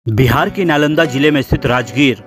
बिहार के नालंदा जिले में स्थित राजगीर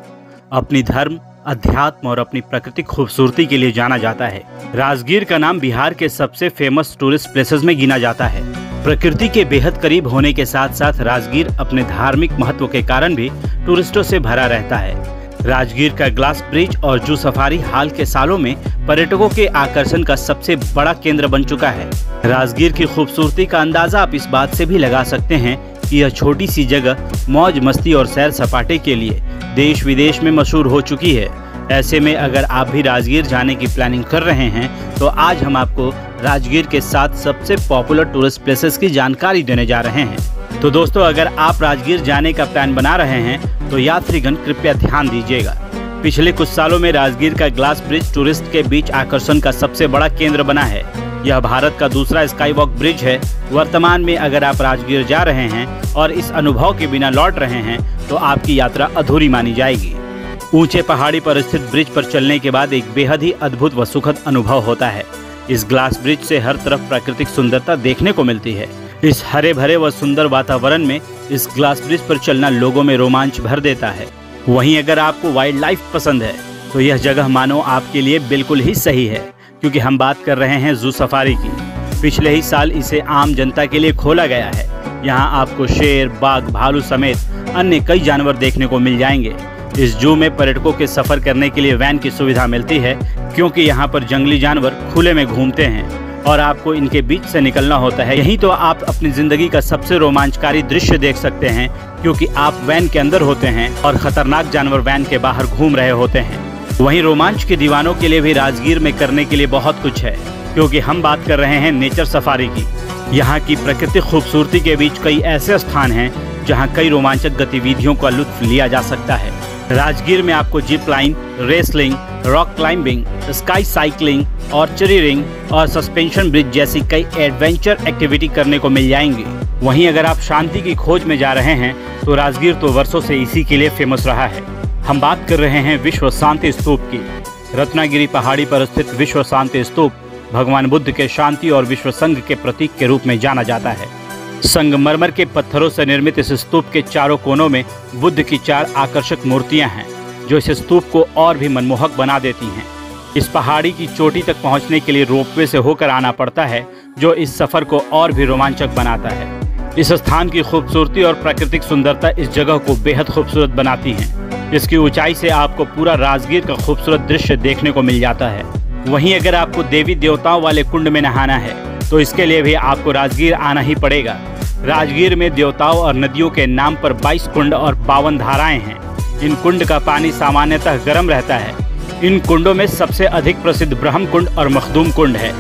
अपनी धर्म, अध्यात्म और अपनी प्राकृतिक खूबसूरती के लिए जाना जाता है। राजगीर का नाम बिहार के सबसे फेमस टूरिस्ट प्लेसेस में गिना जाता है। प्रकृति के बेहद करीब होने के साथ साथ राजगीर अपने धार्मिक महत्व के कारण भी टूरिस्टों से भरा रहता है। राजगीर का ग्लास ब्रिज और जू सफारी हाल के सालों में पर्यटकों के आकर्षण का सबसे बड़ा केंद्र बन चुका है। राजगीर की खूबसूरती का अंदाजा आप इस बात से भी लगा सकते हैं कि यह छोटी सी जगह मौज मस्ती और सैर सपाटे के लिए देश विदेश में मशहूर हो चुकी है। ऐसे में अगर आप भी राजगीर जाने की प्लानिंग कर रहे हैं तो आज हम आपको राजगीर के 7 सबसे पॉपुलर टूरिस्ट प्लेसेस की जानकारी देने जा रहे हैं। तो दोस्तों, अगर आप राजगीर जाने का प्लान बना रहे हैं तो यात्रीगण कृपया ध्यान दीजिएगा। पिछले कुछ सालों में राजगीर का ग्लास ब्रिज टूरिस्ट के बीच आकर्षण का सबसे बड़ा केंद्र बना है। यह भारत का दूसरा स्काई वॉक ब्रिज है। वर्तमान में अगर आप राजगीर जा रहे हैं और इस अनुभव के बिना लौट रहे हैं तो आपकी यात्रा अधूरी मानी जाएगी। ऊंचे पहाड़ी पर स्थित ब्रिज पर चलने के बाद एक बेहद ही अद्भुत व सुखद अनुभव होता है। इस ग्लास ब्रिज से हर तरफ प्राकृतिक सुंदरता देखने को मिलती है। इस हरे भरे व सुंदर वातावरण में इस ग्लास ब्रिज पर चलना लोगों में रोमांच भर देता है। वहीं अगर आपको वाइल्ड लाइफ पसंद है तो यह जगह मानो आपके लिए बिल्कुल ही सही है, क्योंकि हम बात कर रहे हैं जू सफारी की। पिछले ही साल इसे आम जनता के लिए खोला गया है। यहाँ आपको शेर, बाघ, भालू समेत अन्य कई जानवर देखने को मिल जाएंगे। इस जू में पर्यटकों के सफर करने के लिए वैन की सुविधा मिलती है, क्योंकि यहाँ पर जंगली जानवर खुले में घूमते हैं और आपको इनके बीच से निकलना होता है। यहीं तो आप अपनी जिंदगी का सबसे रोमांचकारी दृश्य देख सकते हैं, क्योंकि आप वैन के अंदर होते हैं और खतरनाक जानवर वैन के बाहर घूम रहे होते हैं। वहीं रोमांच के दीवानों के लिए भी राजगीर में करने के लिए बहुत कुछ है, क्योंकि हम बात कर रहे हैं नेचर सफारी की। यहाँ की प्राकृतिक खूबसूरती के बीच कई ऐसे स्थान हैं जहाँ कई रोमांचक गतिविधियों का लुत्फ लिया जा सकता है। राजगीर में आपको zip line, wrestling, rock climbing, sky cycling, archery ring और सस्पेंशन ब्रिज जैसी कई एडवेंचर एक्टिविटी करने को मिल जाएंगी। वहीं अगर आप शांति की खोज में जा रहे हैं तो राजगीर तो वर्षों से इसी के लिए फेमस रहा है। हम बात कर रहे हैं विश्व शांति स्तूप की। रत्नागिरी पहाड़ी पर स्थित विश्व शांति स्तूप भगवान बुद्ध के शांति और विश्व संघ के प्रतीक के रूप में जाना जाता है। संगमरमर के पत्थरों से निर्मित इस स्तूप के चारों कोनों में बुद्ध की 4 आकर्षक मूर्तियां हैं, जो इस स्तूप को और भी मनमोहक बना देती हैं। इस पहाड़ी की चोटी तक पहुंचने के लिए रोपवे से होकर आना पड़ता है, जो इस सफर को और भी रोमांचक बनाता है। इस स्थान की खूबसूरती और प्राकृतिक सुंदरता इस जगह को बेहद खूबसूरत बनाती हैं। इसकी ऊंचाई से आपको पूरा राजगीर का खूबसूरत दृश्य देखने को मिल जाता है। वहीं अगर आपको देवी देवताओं वाले कुंड में नहाना है तो इसके लिए भी आपको राजगीर आना ही पड़ेगा। राजगीर में देवताओं और नदियों के नाम पर 22 कुंड और 52 धाराएं हैं। इन कुंड का पानी सामान्यतः गर्म रहता है। इन कुंडों में सबसे अधिक प्रसिद्ध ब्रह्म कुंड और मखदूम कुंड है।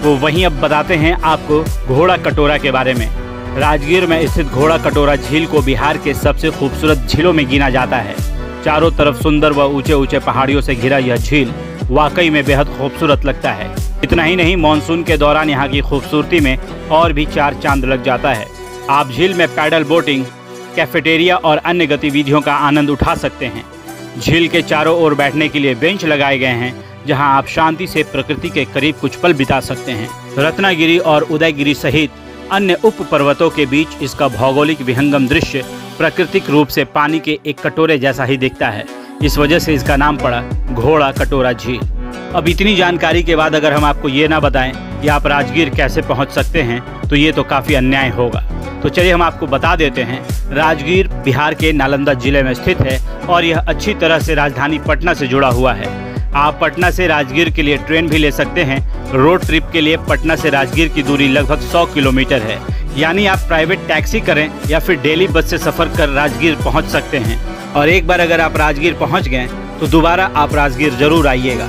तो वहीं अब बताते हैं आपको घोड़ा कटोरा के बारे में। राजगीर में स्थित घोड़ा कटोरा झील को बिहार के सबसे खूबसूरत झीलों में गिना जाता है। चारों तरफ सुंदर व ऊंचे ऊंचे पहाड़ियों से घिरा यह झील वाकई में बेहद खूबसूरत लगता है। इतना ही नहीं, मानसून के दौरान यहाँ की खूबसूरती में और भी 4 चांद लग जाता है। आप झील में पैडल बोटिंग, कैफेटेरिया और अन्य गतिविधियों का आनंद उठा सकते हैं। झील के चारों ओर बैठने के लिए बेंच लगाए गए हैं, जहां आप शांति से प्रकृति के करीब कुछ पल बिता सकते हैं। रत्नागिरी और उदयगिरी सहित अन्य उप पर्वतों के बीच इसका भौगोलिक विहंगम दृश्य प्राकृतिक रूप से पानी के एक कटोरे जैसा ही दिखता है। इस वजह से इसका नाम पड़ा घोड़ा कटोरा झील। अब इतनी जानकारी के बाद अगर हम आपको ये ना बताएं कि आप राजगीर कैसे पहुंच सकते हैं तो ये तो काफ़ी अन्याय होगा। तो चलिए हम आपको बता देते हैं। राजगीर बिहार के नालंदा जिले में स्थित है और यह अच्छी तरह से राजधानी पटना से जुड़ा हुआ है। आप पटना से राजगीर के लिए ट्रेन भी ले सकते हैं। रोड ट्रिप के लिए पटना से राजगीर की दूरी लगभग 100 किलोमीटर है। यानी आप प्राइवेट टैक्सी करें या फिर डेली बस से सफ़र कर राजगीर पहुँच सकते हैं। और एक बार अगर आप राजगीर पहुँच गए तो दोबारा आप राजगीर ज़रूर आइएगा।